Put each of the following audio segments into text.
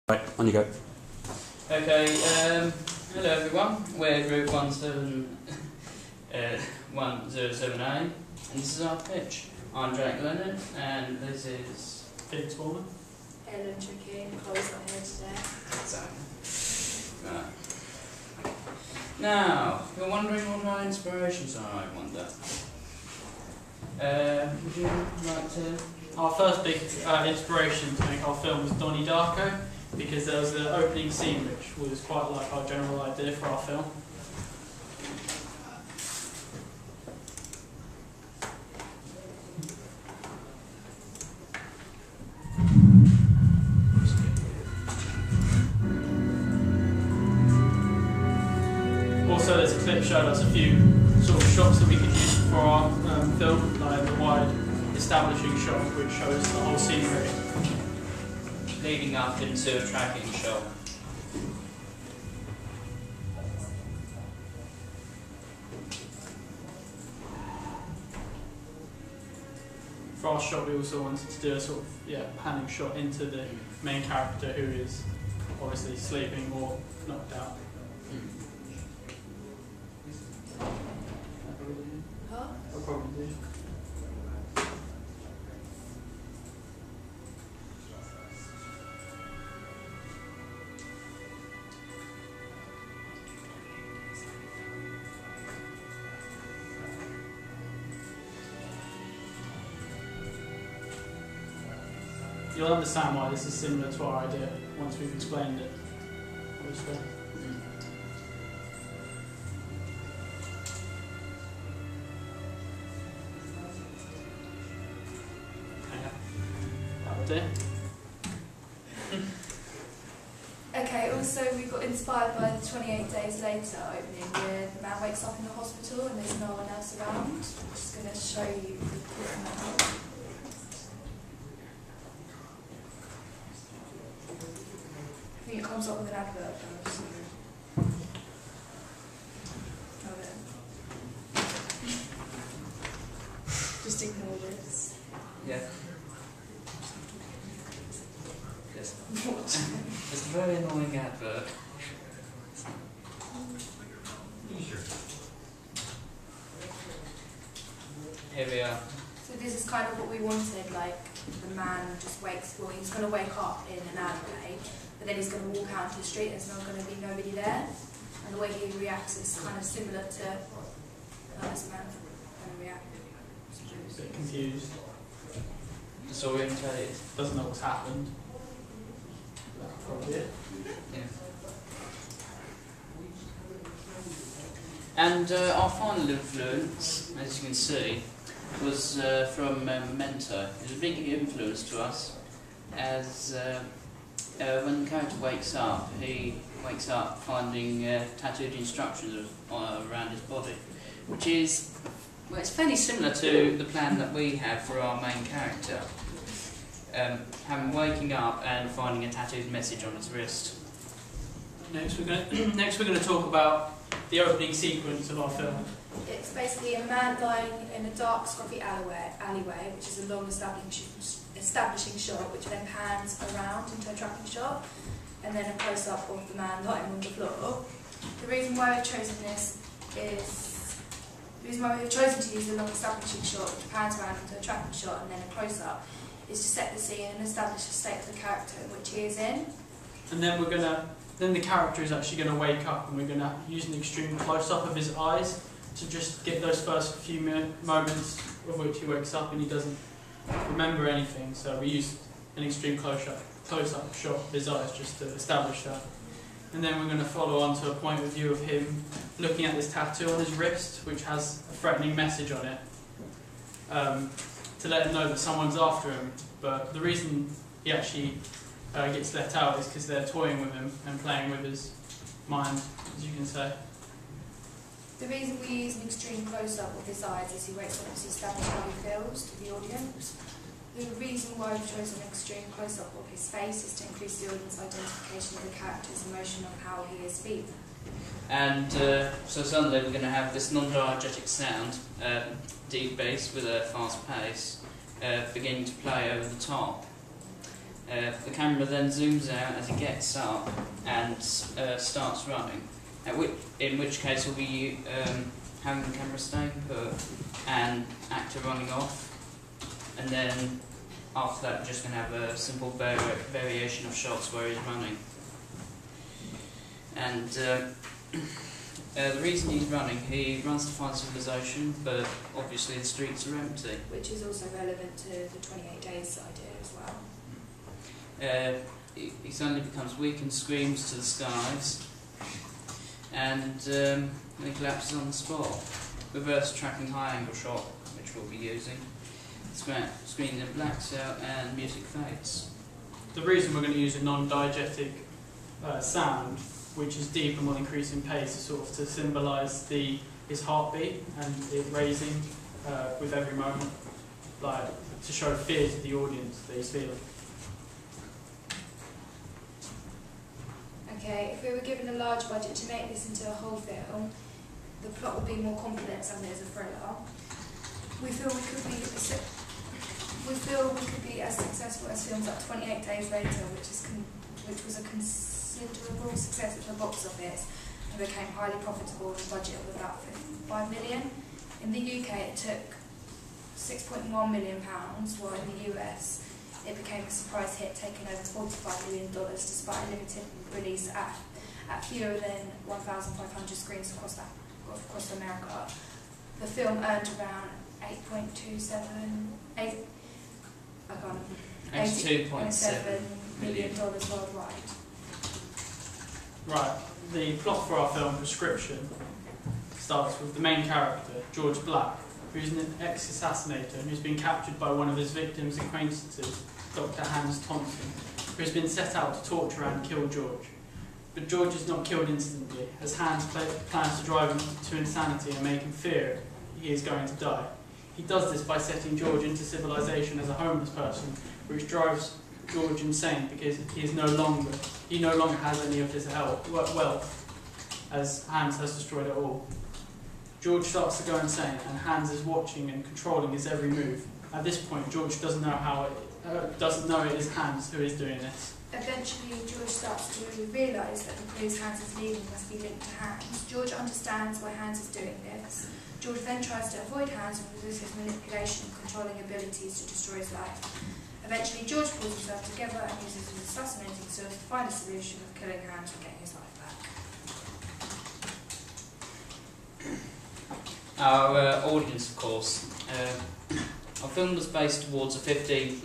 Right, on you go. Okay, hello everyone, we're group 17078 and this is our pitch. I'm Leonard and this is Felix, Foreman. Leonard, Trickey, and Chloe's not here today. Exactly. Right. Now, you're wondering what our inspirations are, I wonder. Would you like to... Our first big inspiration to make our film was Donnie Darko, because there was the opening scene which was quite like our general idea for our film. Also, there's a clip showing us a few sort of shots that we could use for our film, like the wide establishing shot which shows the whole scenery leading up into a tracking shot. For our shot, we also wanted to do a sort of panning shot into the main character, who is obviously sleeping or knocked out. Huh? I'll probably do. You'll understand why this is similar to our idea once we've explained it, obviously. That'll do. Okay, also we got inspired by the 28 Days Later opening where the man wakes up in the hospital and there's no one else around. I'm just going to show you the clip now. I think it comes up with an advert first. Just ignore this. Yeah. Yes. It's a very annoying advert. Here we are. So this is kind of what we wanted, like the man just wakes, well he's going to wake up in an alleyway, but then he's going to walk out into the street and there's not going to be nobody there. And the way he reacts is kind of similar to this man going to react. A bit confused. Disorientated. Doesn't know what's happened. That's probably it. Yeah. And our final influence, as you can see, was from Memento. It was a big influence to us, as when the character wakes up, he wakes up finding tattooed instructions around his body, which is, well, it's fairly similar to the plan that we have for our main character, having waking up and finding a tattooed message on his wrist. Next we're going to talk about the opening sequence of our film. It's basically a man lying in a dark, scruffy alleyway, which is a long establishing shot, which then pans around into a tracking shot, and then a close-up of the man lying on the floor. The reason why we've chosen this is, the reason why we've chosen to use a long establishing shot, which pans around into a tracking shot, and then a close-up, is to set the scene and establish the state of the character in which he is in. And then then the character is actually going to wake up, and we're going to use an extreme close-up of his eyes to just get those first few moments of which he wakes up and he doesn't remember anything. So we used an extreme close-up shot of his eyes just to establish that. And then we're going to follow on to a point of view of him looking at this tattoo on his wrist, which has a threatening message on it, to let him know that someone's after him. But the reason he actually gets let out is because they're toying with him and playing with his mind, as you can say. The reason we use an extreme close-up of his eyes is he wakes up to establish how he feels to the audience. The reason why we've chosen an extreme close-up of his face is to increase the audience identification of the character's emotion of how he is feeling. And so suddenly we're going to have this non-diegetic sound, deep bass with a fast pace, beginning to play over the top. The camera then zooms out as he gets up and starts running, in which case we'll be having the camera stay put and actor running off, and then after that we're just going to have a simple variation of shots where he's running. And the reason he's running, he runs to find civilization, but obviously the streets are empty. Which is also relevant to the 28 days idea as well. He suddenly becomes weak and screams to the skies, and then he collapses on the spot. Reverse tracking high angle shot, which we'll be using. Screen then blacks out and music fades. The reason we're going to use a non-diegetic sound, which is deep and will increase in pace, is sort of to symbolise his heartbeat and it raising with every moment, like to show fear to the audience that he's feeling. Okay, if we were given a large budget to make this into a whole film, the plot would be more complex and there's a thriller. We feel we could be as successful as films like 28 Days Later, which was a considerable success at the box office and became highly profitable with a budget of about £5 million. In the UK, it took £6.1 million, while in the US, it became a surprise hit, taking over $45 million despite a limited release at fewer than 1,500 screens across America. The film earned around $82.7 million worldwide. Right, the plot for our film Prescription starts with the main character, George Black, who's an ex-assassinator and who's been captured by one of his victims' acquaintances, Dr. Hans Thompson, who has been set out to torture and kill George. But George is not killed instantly, as Hans plans to drive him to insanity and make him fear he is going to die. He does this by setting George into civilization as a homeless person, which drives George insane because he no longer has any of his wealth, as Hans has destroyed it all. George starts to go insane, and Hans is watching and controlling his every move. At this point, George doesn't know it is Hans who is doing this. Eventually, George starts to realise that the clues Hans is leaving must be linked to Hans. George understands why Hans is doing this. George then tries to avoid Hans and uses his manipulation and controlling abilities to destroy his life. Eventually, George pulls himself together and uses his assassinating skills to find a solution of killing Hans and getting his life back. Our audience, of course. Our film was based towards a 15+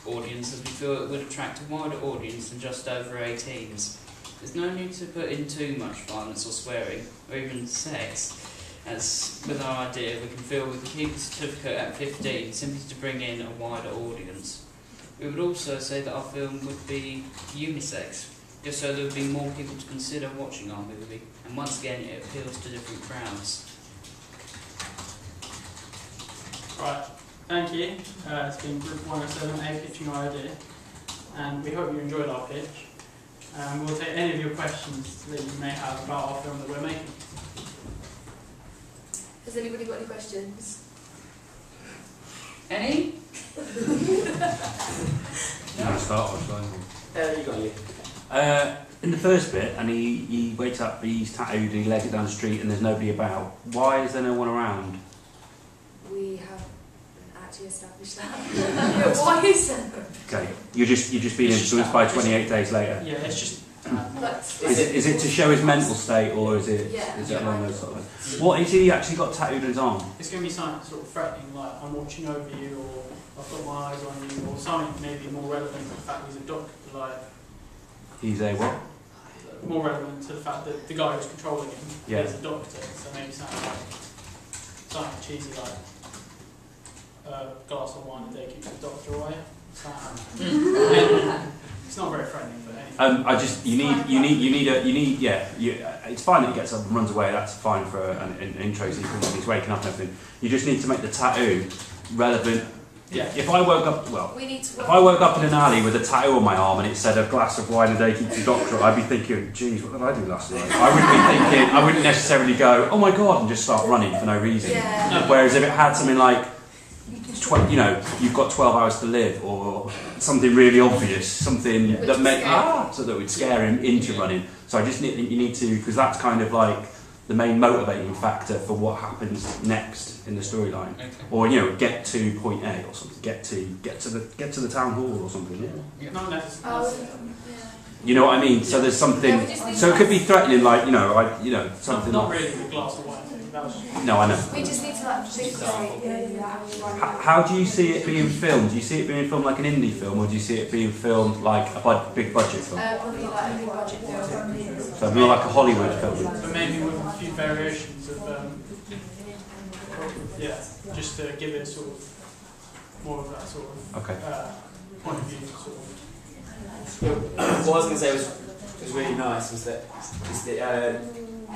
audience, as we feel it would attract a wider audience than just over 18s. There's no need to put in too much violence or swearing, or even sex, as with our idea we can feel we can keep the certificate at 15 simply to bring in a wider audience. We would also say that our film would be unisex, just so there would be more people to consider watching our movie, and once again it appeals to different crowds. Right, thank you. It's been Group 107A pitching our idea, and we hope you enjoyed our pitch. We'll take any of your questions that you may have about our film that we're making. Has anybody got any questions? Any? You want to start or shall I? You got you. In the first bit, and he wakes up, he's tattooed, and he legs it down the street, and there's nobody about. Why is there no one around? We haven't actually established that. Why is that? Okay, you're just being influenced by 28 Days Later. Yeah, it's just... Is it to show his mental state, or is it along those sort of lines? What is he actually got tattooed on his arm? It's going to be something sort of threatening, like I'm watching over you, or I've got my eyes on you, or something maybe more relevant to the fact he's a doctor, like... He's a what? More relevant to the fact that the guy who's controlling him is a doctor, so maybe something cheesy like a glass of wine a day keeps the doctor away. It's not very threatening, but anyway. It's fine that he gets up and runs away. That's fine for an intro sequence when he's waking up and everything. You just need to make the tattoo relevant. Yeah. If I woke up in an alley with a tattoo on my arm and it said a glass of wine a day keeps the doctor, I'd be thinking, geez, what did I do last night? I wouldn't necessarily go, oh my god, and just start running for no reason. Yeah. Whereas if it had something like you've got 12 hours to live, or something really obvious, something that meant so that would scare him into running. So I just think you need to, because that's kind of like the main motivating factor for what happens next in the storyline, or get to point A or something, get to the town hall or something. Not necessarily. You know what I mean? So there's something. So it could be threatening, like something. Not like, really the glass of wine thing. No, I know. We just need to How do you see it being filmed? Do you see it being filmed like an indie film, or do you see it being filmed like a big budget film? Probably like a big budget film. So more like a Hollywood film. But maybe with a few variations of, just to give it sort of more of that sort of point of view. Sort of. What I was going to say was really nice was that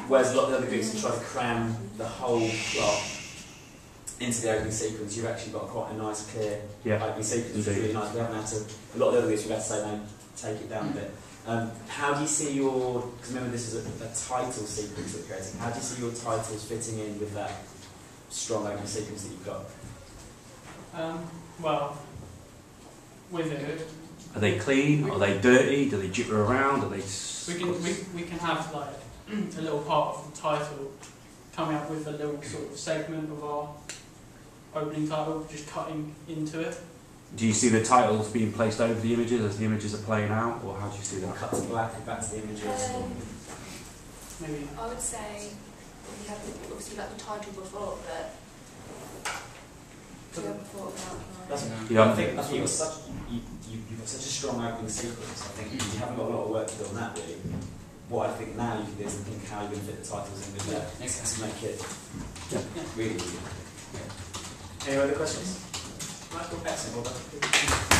whereas a lot of the other groups have tried to cram the whole plot into the opening sequence, you've actually got quite a nice, clear opening sequence, which is really nice. We haven't had to, a lot of the other groups we've had to say, no, take it down a bit. How do you see because remember this is a title sequence that we're creating, how do you see your titles fitting in with that strong opening sequence that you've got? Well, with it, are they clean? Are they dirty? Do they jibber around? Are they? We can have like a little part of the title coming up with a little sort of segment of our opening title, just cutting into it. Do you see the titles being placed over the images as the images are playing out, or how do you see that? Cut to black and back to the images. Maybe. I would say we have obviously like the title before, but we haven't thought about I think you've got such a strong opening sequence. I think you haven't got a lot of work to do on that really. What I think now you can do is think how you're going to fit the titles in with that to make it really good. Any other questions? Excellent.